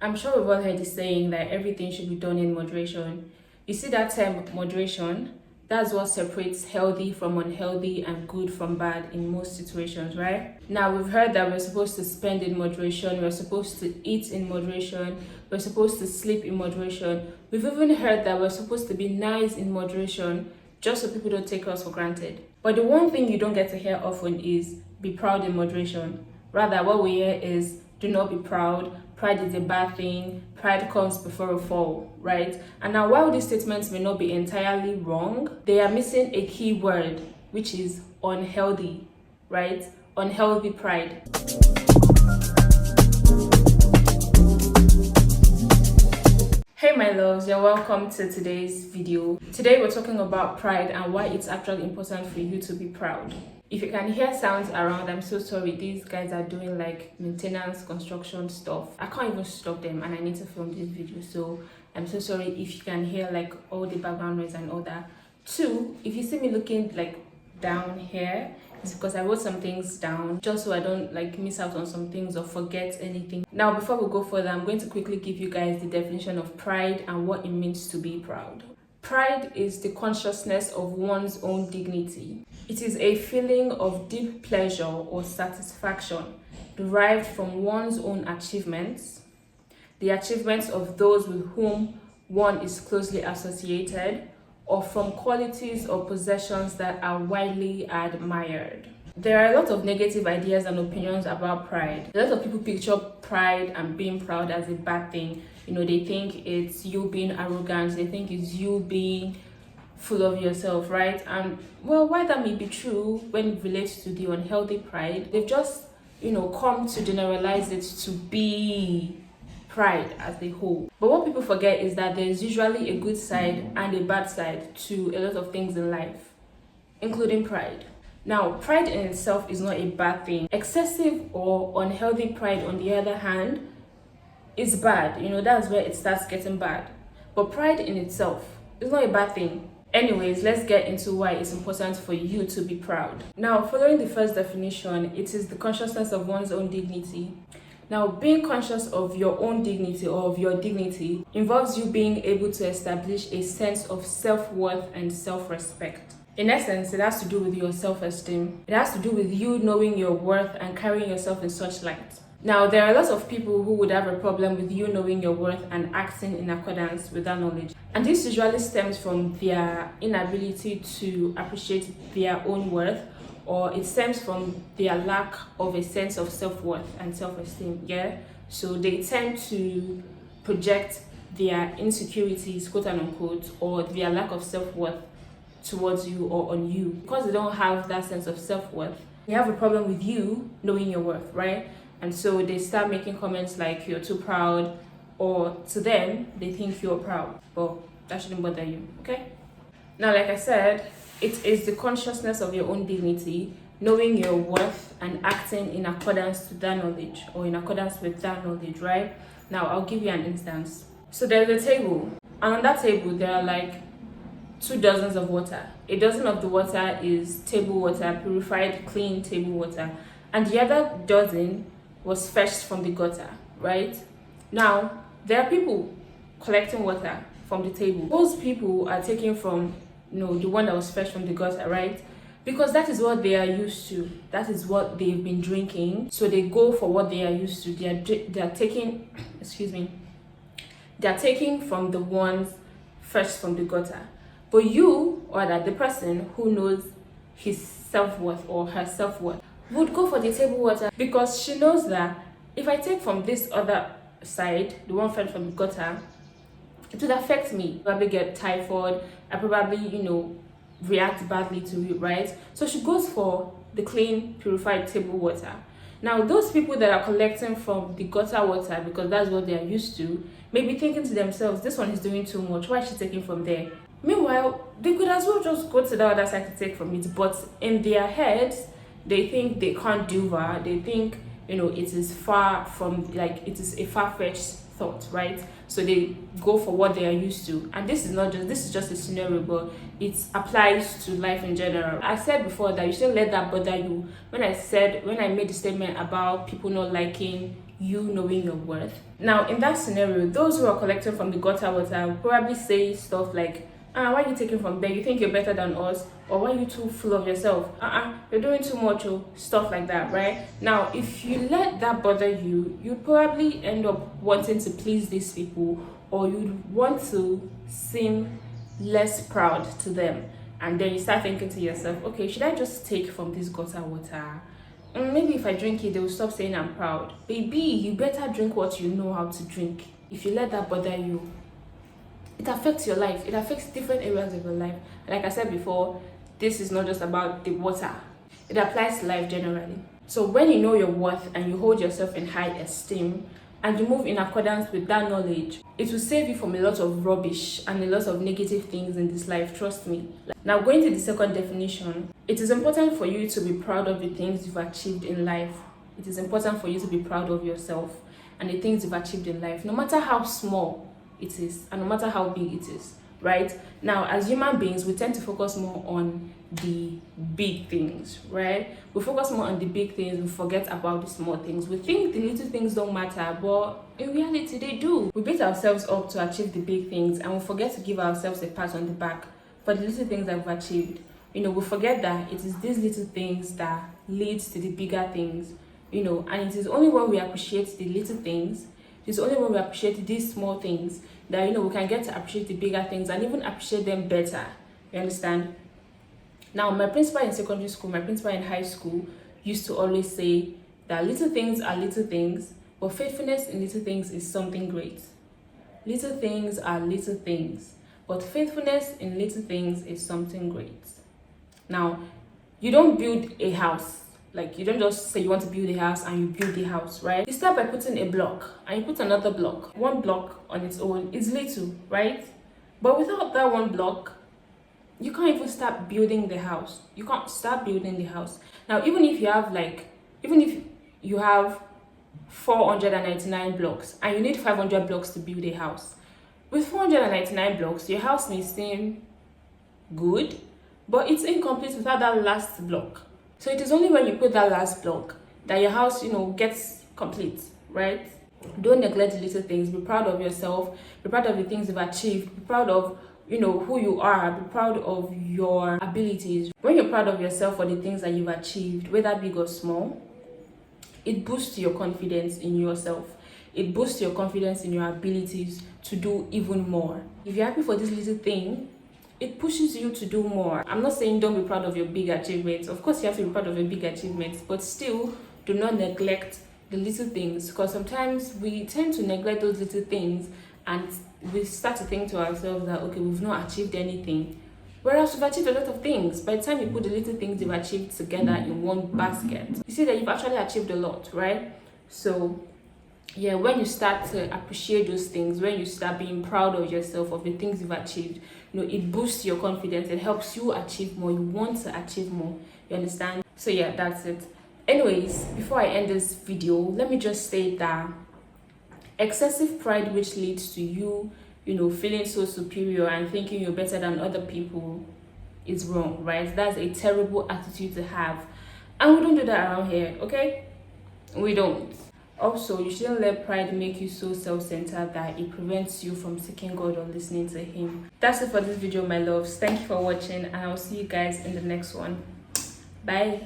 I'm sure we've all heard the saying that everything should be done in moderation. You see that term moderation? That's what separates healthy from unhealthy and good from bad in most situations, right? Now, we've heard that we're supposed to spend in moderation, we're supposed to eat in moderation, we're supposed to sleep in moderation. We've even heard that we're supposed to be nice in moderation, just so people don't take us for granted. But the one thing you don't get to hear often is be proud in moderation. Rather, what we hear is do not be proud. Pride is a bad thing. Pride comes before a fall, right? And now, while these statements may not be entirely wrong, they are missing a key word, which is unhealthy, right? Unhealthy pride. Hey my loves, you're welcome to today's video. Today we're talking about pride and why it's actually important for you to be proud. If you can hear sounds around, I'm so sorry. These guys are doing like maintenance, construction stuff. I can't even stop them and I need to film this video. So I'm so sorry if you can hear like all the background noise and all that. Two, if you see me looking like down here, it's because I wrote some things down just so I don't like miss out on some things or forget anything. Now, before we go further, I'm going to quickly give you guys the definition of pride and what it means to be proud. Pride is the consciousness of one's own dignity. It is a feeling of deep pleasure or satisfaction derived from one's own achievements, the achievements of those with whom one is closely associated, or from qualities or possessions that are widely admired. There are a lot of negative ideas and opinions about pride. A lot of people picture pride and being proud as a bad thing. You know, they think it's you being arrogant, they think it's you being full of yourself, right? And well, while that may be true when it relates to the unhealthy pride, they've just, come to generalize it to be pride as a whole. But what people forget is that there's usually a good side and a bad side to a lot of things in life, including pride. Now, pride in itself is not a bad thing. Excessive or unhealthy pride, on the other hand, is bad. That's where it starts getting bad. But pride in itself is not a bad thing. Anyways, let's get into why it's important for you to be proud. Now, following the first definition, it is the consciousness of one's own dignity. Now, being conscious of your own dignity or of your dignity involves you being able to establish a sense of self-worth and self-respect. In essence, it has to do with your self-esteem. It has to do with you knowing your worth and carrying yourself in such light. Now, there are lots of people who would have a problem with you knowing your worth and acting in accordance with that knowledge. And this usually stems from their inability to appreciate their own worth, or it stems from their lack of a sense of self-worth and self-esteem, So they tend to project their insecurities, quote and unquote, or their lack of self-worth towards you or on you. Because they don't have that sense of self-worth, they have a problem with you knowing your worth, right? And so they start making comments like you're too proud, or to them, they think you're proud. But that shouldn't bother you, okay? Now, like I said, it is the consciousness of your own dignity, knowing your worth and acting in accordance to that knowledge or in accordance with that knowledge, right? Now, I'll give you an instance. So there's a table, and on that table, there are like 2 dozens of water. A dozen of the water is table water, purified, clean table water, and the other dozen was fetched from the gutter, right? Now, there are people collecting water from the table. Those people are taking from the one that was fetched from the gutter, right? Because that is what they are used to. That is what they've been drinking. So they go for what they are used to. They are taking, they are taking from the ones fetched from the gutter. But you, or that the person who knows his self-worth or her self-worth, would go for the table water because she knows that if I take from this other side, the one fetched from the gutter, it would affect me. I probably get typhoid. I probably, react badly to it, right? So she goes for the clean, purified table water. Now, those people that are collecting from the gutter water, because that's what they are used to, may be thinking to themselves, this one is doing too much. Why is she taking from there? Meanwhile, they could as well just go to the other side to take from it. But in their heads, they think they can't do that. They think, it is far from, it is a far-fetched thought, right? So they go for what they are used to. And this is just a scenario, but it applies to life in general. I said before that you shouldn't let that bother you. When I made the statement about people not liking you knowing your worth. Now in that scenario, those who are collecting from the gutter water will probably say stuff like, why are you taking from there? You think you're better than us? Or why are you too full of yourself? You're doing too much, stuff like that, right? Now, if you let that bother you, you'd probably end up wanting to please these people, or you'd want to seem less proud to them. And then you start thinking to yourself, okay, should I just take from this gutter water? Maybe if I drink it, they will stop saying I'm proud. Baby, you better drink what you know how to drink. If you let that bother you, it affects your life. It affects different areas of your life. Like I said before, this is not just about the water. It applies to life generally. So when you know your worth and you hold yourself in high esteem and you move in accordance with that knowledge, it will save you from a lot of rubbish and a lot of negative things in this life, trust me. Now going to the second definition, it is important for you to be proud of the things you've achieved in life. It is important for you to be proud of yourself and the things you've achieved in life, no matter how small it is and no matter how big it is, right? Now as human beings, we tend to focus more on the big things, right? We focus more on the big things, we forget about the small things. We think the little things don't matter, but in reality they do. We beat ourselves up to achieve the big things and we forget to give ourselves a pat on the back for the little things that we've achieved. We forget that it is these little things that leads to the bigger things, and it is only when we appreciate the little things, it's only when we appreciate these small things that we can get to appreciate the bigger things and even appreciate them better. You understand? Now, my principal in secondary school, my principal in high school used to always say that little things are little things, but faithfulness in little things is something great. Little things are little things, but faithfulness in little things is something great. Now, you don't build a house. Like, you don't just say you want to build a house and you build the house, right? You start by putting a block and you put another block. One block on its own is little, right? But without that one block, you can't even start building the house. You can't start building the house. Now, even if you have 499 blocks and you need 500 blocks to build a house, with 499 blocks, your house may seem good, but it's incomplete without that last block. So it is only when you put that last block that your house, gets complete, right? Don't neglect the little things. Be proud of yourself. Be proud of the things you've achieved. Be proud of, who you are. Be proud of your abilities. When you're proud of yourself for the things that you've achieved, whether big or small, it boosts your confidence in yourself. It boosts your confidence in your abilities to do even more. If you're happy for this little thing, it pushes you to do more. I'm not saying don't be proud of your big achievements. Of course, you have to be proud of your big achievements, but still do not neglect the little things, because sometimes we tend to neglect those little things and we start to think to ourselves that, okay, we've not achieved anything. Whereas we've achieved a lot of things. By the time you put the little things you've achieved together in one basket, you see that you've actually achieved a lot, right? So yeah, when you start to appreciate those things, when you start being proud of yourself, of the things you've achieved, it boosts your confidence. It helps you achieve more. You want to achieve more. You understand? So yeah, that's it. Anyways, before I end this video, let me just state that excessive pride, which leads to you, feeling so superior and thinking you're better than other people, is wrong, right? That's a terrible attitude to have. And we don't do that around here, okay? We don't. Also, you shouldn't let pride make you so self-centered that it prevents you from seeking God or listening to Him. That's it for this video, my loves. Thank you for watching, and I'll see you guys in the next one. Bye.